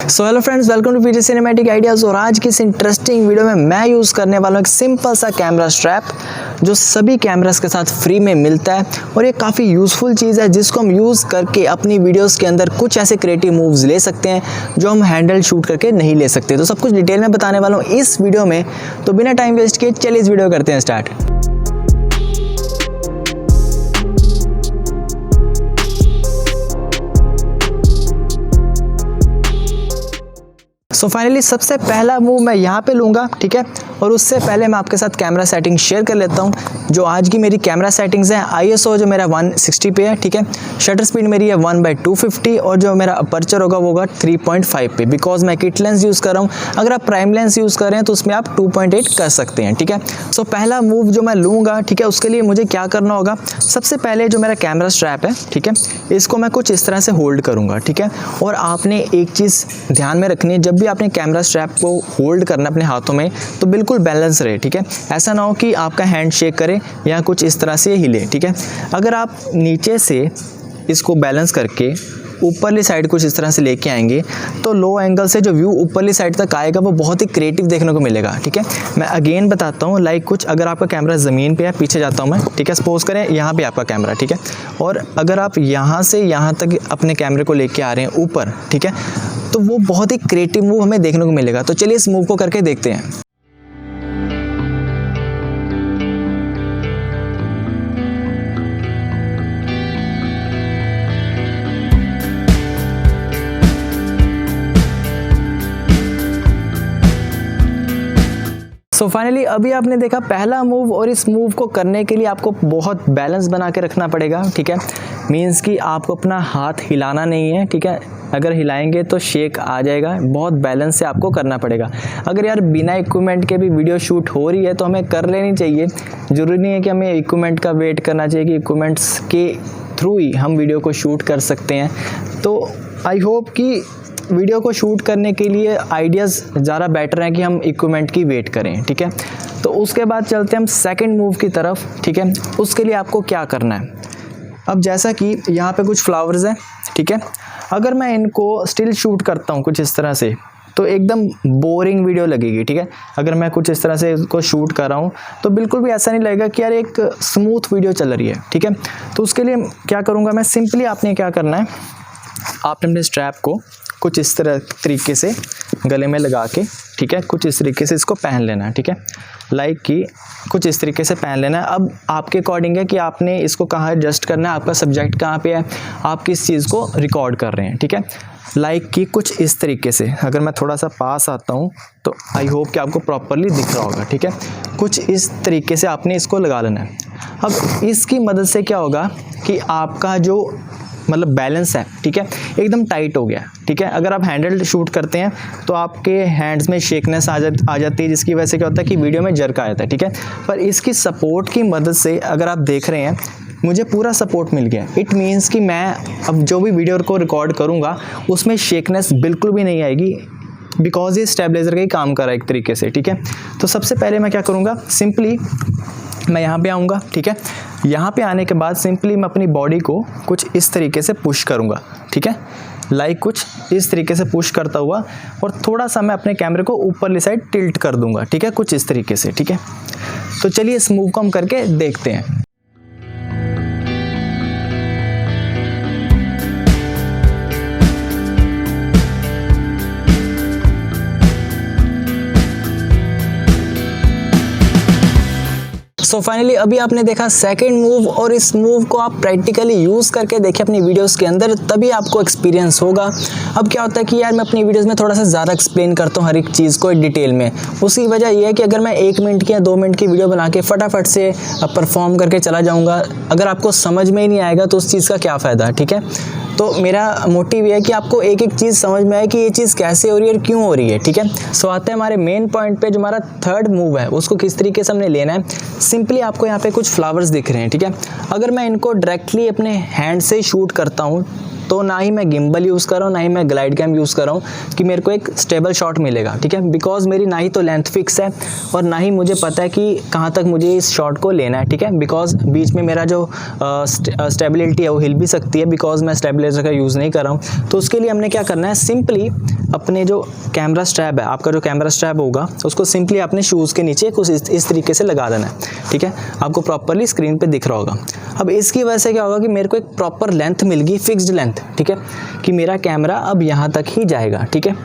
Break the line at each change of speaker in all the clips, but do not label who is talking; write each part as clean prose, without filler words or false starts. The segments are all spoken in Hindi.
So hello friends, welcome to PT cinematic ideas. और आज की इस इंटरेस्टिंग वीडियो में मैं यूज़ करने वाला हूँ एक सिंपल सा कैमरा स्ट्रैप जो सभी कैमरास के साथ फ्री में मिलता है। और ये काफ़ी यूज़फुल चीज़ है जिसको हम यूज़ करके अपनी वीडियोस के अंदर कुछ ऐसे क्रिएटिव मूव्स ले सकते हैं जो हम हैंडल शूट करके नहीं ले सकते। तो सब कुछ डिटेल में बताने वाला हूँ इस वीडियो में, तो बिना टाइम वेस्ट किए चलिए इस वीडियो करते हैं स्टार्ट। सो फाइनली सबसे पहला मूव मैं यहाँ पे लूँगा, ठीक है। और उससे पहले मैं आपके साथ कैमरा सेटिंग शेयर कर लेता हूँ। जो आज की मेरी कैमरा सेटिंग्स हैं, ISO जो मेरा 160 पे है, ठीक है। शटर स्पीड मेरी है 1/250 और जो मेरा अपर्चर होगा वो होगा 3.5 पे, बिकॉज मैं किट लेंस यूज़ कर रहा हूँ। अगर आप प्राइम लेंस यूज़ कर रहे हैं तो उसमें आप 2.8 कर सकते हैं, ठीक है। सो पहला मूव जो मैं लूँगा, ठीक है, उसके लिए मुझे क्या करना होगा, सबसे पहले जो मेरा कैमरा स्ट्रैप है, ठीक है, इसको मैं कुछ इस तरह से होल्ड करूँगा, ठीक है। और आपने एक चीज़ ध्यान में रखनी है, जब भी आपने कैमरा स्ट्रैप को होल्ड करना अपने हाथों में तो बिल्कुल बैलेंस रहे, ठीक है। ऐसा ना हो कि आपका हैंड शेक करे या कुछ इस तरह से हिले, ठीक है। अगर आप नीचे से इसको बैलेंस करके ऊपरली साइड कुछ इस तरह से लेके आएंगे तो लो एंगल से जो व्यू ऊपरली साइड तक आएगा वो बहुत ही क्रिएटिव देखने को मिलेगा, ठीक है। मैं अगेन बताता हूँ, लाइक कुछ अगर आपका कैमरा ज़मीन पे है, पीछे जाता हूँ मैं, ठीक है। सपोज करें यहाँ पे आपका कैमरा, ठीक है, और अगर आप यहाँ से यहाँ तक अपने कैमरे को लेके आ रहे हैं ऊपर, ठीक है, तो वो बहुत ही क्रिएटिव मूव हमें देखने को मिलेगा। तो चलिए इस मूव को करके देखते हैं। सो फाइनली अभी आपने देखा पहला मूव, और इस मूव को करने के लिए आपको बहुत बैलेंस बना के रखना पड़ेगा, ठीक है। मीन्स कि आपको अपना हाथ हिलाना नहीं है, ठीक है। अगर हिलाएंगे तो शेक आ जाएगा, बहुत बैलेंस से आपको करना पड़ेगा। अगर यार बिना इक्विपमेंट के भी वीडियो शूट हो रही है तो हमें कर लेनी चाहिए। ज़रूरी नहीं है कि हमें इक्विपमेंट का वेट करना चाहिए कि इक्विपमेंट्स के थ्रू ही हम वीडियो को शूट कर सकते हैं। तो आई होप कि वीडियो को शूट करने के लिए आइडियाज़ ज़्यादा बेटर हैं कि हम इक्विपमेंट की वेट करें, ठीक है। तो उसके बाद चलते हैं हम सेकंड मूव की तरफ, ठीक है। उसके लिए आपको क्या करना है, अब जैसा कि यहाँ पे कुछ फ्लावर्स हैं, ठीक है। अगर मैं इनको स्टिल शूट करता हूँ कुछ इस तरह से तो एकदम बोरिंग वीडियो लगेगी, ठीक है। अगर मैं कुछ इस तरह से इसको शूट कर रहा हूँ तो बिल्कुल भी ऐसा नहीं लगेगा कि यार एक स्मूथ वीडियो चल रही है, ठीक है। तो उसके लिए क्या करूँगा मैं, सिंपली आपने क्या करना है, आपने अपने स्ट्रैप को कुछ इस तरीके से गले में लगा के, ठीक है, कुछ इस तरीके से इसको पहन लेना है, ठीक है। लाइक कि कुछ इस तरीके से पहन लेना है। अब आपके अकॉर्डिंग है कि आपने इसको कहाँ एडजस्ट करना है, आपका सब्जेक्ट कहाँ पे है, आप किस चीज़ को रिकॉर्ड कर रहे हैं, ठीक है। लाइक कि कुछ इस तरीके से, अगर मैं थोड़ा सा पास आता हूँ तो आई होप कि आपको प्रॉपरली दिख रहा होगा, ठीक है। कुछ इस तरीके से आपने इसको लगा लेना है। अब इसकी मदद से क्या होगा कि आपका जो मतलब बैलेंस है, ठीक है, एकदम टाइट हो गया, ठीक है। अगर आप हैंडल शूट करते हैं तो आपके हैंड्स में शेकनेस आ जाती है, जिसकी वजह से क्या होता है कि वीडियो में जर्क आ जाता है, ठीक है। पर इसकी सपोर्ट की मदद से अगर आप देख रहे हैं मुझे पूरा सपोर्ट मिल गया। इट मीन्स कि मैं अब जो भी वीडियो को रिकॉर्ड करूँगा उसमें शेकनेस बिल्कुल भी नहीं आएगी, बिकॉज ये स्टेबलाइजर का ही काम कर रहा है एक तरीके से, ठीक है। तो सबसे पहले मैं क्या करूँगा, सिंपली मैं यहाँ पे आऊँगा, ठीक है। यहाँ पे आने के बाद सिंपली मैं अपनी बॉडी को कुछ इस तरीके से पुश करूँगा, ठीक है। लाइक कुछ इस तरीके से पुश करता हुआ, और थोड़ा सा मैं अपने कैमरे को ऊपरली साइड टिल्ट कर दूँगा, ठीक है, कुछ इस तरीके से, ठीक है। तो चलिए इस मूव को हम करके देखते हैं। सो फाइनली अभी आपने देखा सेकंड मूव, और इस मूव को आप प्रैक्टिकली यूज़ करके देखें अपनी वीडियोस के अंदर, तभी आपको एक्सपीरियंस होगा। अब क्या होता है कि यार मैं अपनी वीडियोस में थोड़ा सा ज़्यादा एक्सप्लेन करता हूँ हर एक चीज़ को डिटेल में। उसकी वजह यह है कि अगर मैं 1 मिनट की या 2 मिनट की वीडियो बना के फटाफट से परफॉर्म करके चला जाऊँगा, अगर आपको समझ में ही नहीं आएगा तो उस चीज़ का क्या फ़ायदा, ठीक है। तो मेरा मोटिव ये है कि आपको एक एक चीज़ समझ में आए कि ये चीज़ कैसे हो रही है और क्यों हो रही है, ठीक है। सो आते हैं हमारे मेन पॉइंट पे, जो हमारा थर्ड मूव है उसको किस तरीके से हमने लेना है। सिंपली आपको यहाँ पे कुछ फ्लावर्स दिख रहे हैं, ठीक है। अगर मैं इनको डायरेक्टली अपने हैंड से शूट करता हूँ तो ना ही मैं गिम्बल यूज़ कर रहा हूँ, ना ही मैं ग्लाइड कैम यूज़ कर रहा हूँ कि मेरे को एक स्टेबल शॉट मिलेगा, ठीक है। बिकॉज मेरी ना ही तो लेंथ फिक्स है और ना ही मुझे पता है कि कहाँ तक मुझे इस शॉट को लेना है, ठीक है। बिकॉज बीच में मेरा जो स्टेबिलिटी है वो हिल भी सकती है, बिकॉज मैं स्टेबलाइजर का यूज़ नहीं कर रहा हूँ। तो उसके लिए हमने क्या करना है, सिंपली अपने जो कैमरा स्ट्रैप है, आपका जो कैमरा स्ट्रैप होगा उसको सिंपली अपने शूज़ के नीचे कुछ इस तरीके से लगा देना है, ठीक है। आपको प्रॉपरली स्क्रीन पे दिख रहा होगा। अब इसकी वजह से क्या होगा कि मेरे को एक प्रॉपर लेंथ मिल गई, फिक्स्ड लेंथ, ठीक है, कि मेरा कैमरा अब यहाँ तक ही जाएगा, ठीक है।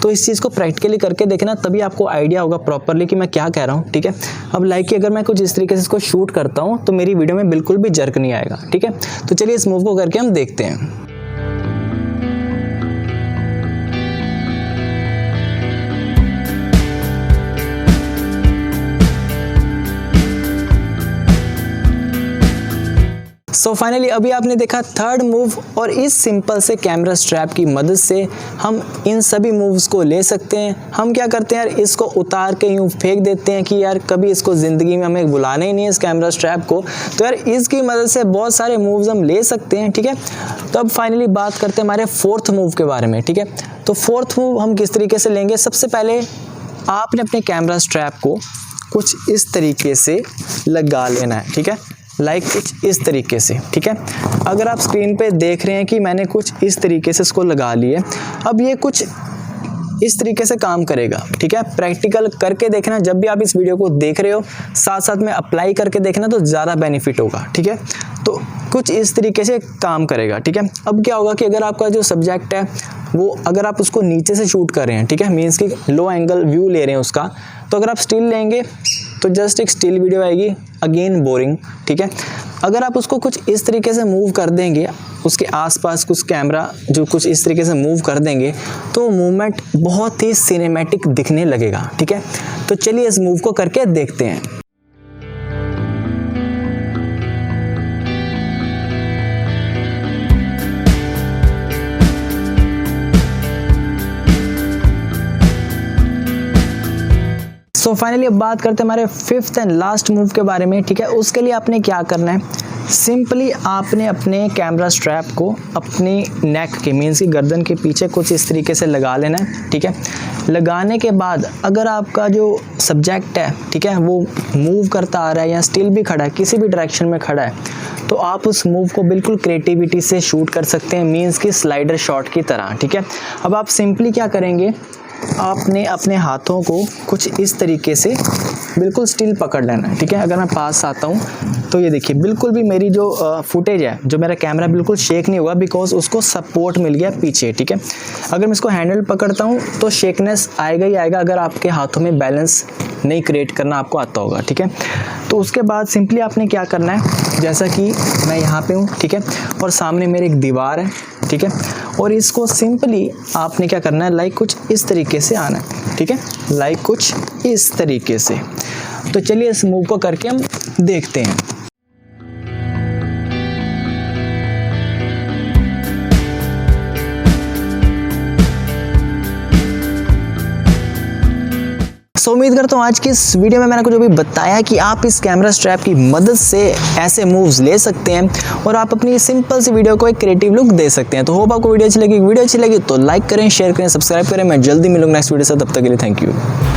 तो इस चीज़ को प्रैक्टिकली करके देखना, तभी आपको आइडिया होगा प्रॉपरली कि मैं क्या कह रहा हूँ, ठीक है। अब लाइक कि अगर मैं कुछ इस तरीके से इसको शूट करता हूँ तो मेरी वीडियो में बिल्कुल भी जर्क नहीं आएगा, ठीक है। तो चलिए इस मूव को करके हम देखते हैं। सो फाइनली अभी आपने देखा थर्ड मूव, और इस सिंपल से कैमरा स्ट्रैप की मदद से हम इन सभी मूव्स को ले सकते हैं। हम क्या करते हैं यार, इसको उतार के यूँ फेंक देते हैं कि यार कभी इसको ज़िंदगी में हमें बुलाना ही नहीं है इस कैमरा स्ट्रैप को। तो यार इसकी मदद से बहुत सारे मूव्स हम ले सकते हैं, ठीक है। तो अब फाइनली बात करते हैं हमारे फोर्थ मूव के बारे में, ठीक है। तो फोर्थ मूव हम किस तरीके से लेंगे, सबसे पहले आपने अपने कैमरा स्ट्रैप को कुछ इस तरीके से लगा लेना है, ठीक है, लाइक कुछ इस तरीके से, ठीक है। अगर आप स्क्रीन पे देख रहे हैं कि मैंने कुछ इस तरीके से इसको लगा लिए, अब ये कुछ इस तरीके से काम करेगा, ठीक है। प्रैक्टिकल करके देखना, जब भी आप इस वीडियो को देख रहे हो साथ साथ में अप्लाई करके देखना तो ज़्यादा बेनिफिट होगा, ठीक है। तो कुछ इस तरीके से काम करेगा, ठीक है। अब क्या होगा कि अगर आपका जो सब्जेक्ट है वो अगर आप उसको नीचे से शूट कर रहे हैं, ठीक है, मीन्स कि लो एंगल व्यू ले रहे हैं उसका, तो अगर आप स्टिल लेंगे तो जस्ट एक स्टिल वीडियो आएगी, अगेन बोरिंग, ठीक है। अगर आप उसको कुछ इस तरीके से मूव कर देंगे, उसके आसपास कुछ कैमरा जो कुछ इस तरीके से मूव कर देंगे तो मूवमेंट बहुत ही सिनेमैटिक दिखने लगेगा, ठीक है। तो चलिए इस मूव को करके देखते हैं। सो फाइनली अब बात करते हैं हमारे फिफ्थ एंड लास्ट मूव के बारे में, ठीक है। उसके लिए आपने क्या करना है, सिंपली आपने अपने कैमरा स्ट्रैप को अपनी नेक के मीन्स की गर्दन के पीछे कुछ इस तरीके से लगा लेना है, ठीक है। लगाने के बाद अगर आपका जो सब्जेक्ट है, ठीक है, वो मूव करता आ रहा है या स्टिल भी खड़ा है, किसी भी डायरेक्शन में खड़ा है, तो आप उस मूव को बिल्कुल क्रिएटिविटी से शूट कर सकते हैं, मीन्स की स्लाइडर शॉट की तरह, ठीक है। अब आप सिंपली क्या करेंगे, आपने अपने हाथों को कुछ इस तरीके से बिल्कुल स्टिल पकड़ लेना है, ठीक है। अगर मैं पास आता हूँ तो ये देखिए बिल्कुल भी मेरी जो फुटेज है, जो मेरा कैमरा बिल्कुल शेक नहीं हुआ, बिकॉज उसको सपोर्ट मिल गया पीछे, ठीक है। अगर मैं इसको हैंडल पकड़ता हूँ तो शेकनेस आएगा ही आएगा, अगर आपके हाथों में बैलेंस नहीं क्रिएट करना आपको आता होगा, ठीक है। तो उसके बाद सिंपली आपने क्या करना है, जैसा कि मैं यहाँ पे हूँ, ठीक है, और सामने मेरी एक दीवार है, ठीक है, और इसको सिंपली आपने क्या करना है, लाइक कुछ इस तरीके से आना है, ठीक है, लाइक कुछ इस तरीके से। तो चलिए इस मूव को करके हम देखते हैं। सो उम्मीद करता हूँ आज की इस वीडियो में मैंने आपको जो भी बताया कि आप इस कैमरा स्ट्रैप की मदद से ऐसे मूव्स ले सकते हैं और आप अपनी सिंपल सी वीडियो को एक क्रिएटिव लुक दे सकते हैं। तो होप आपको वीडियो अच्छी लगी तो लाइक करें, शेयर करें, सब्सक्राइब करें। मैं जल्दी मिलूंगा नेक्स्ट वीडियो से, तब तक के लिए थैंक यू।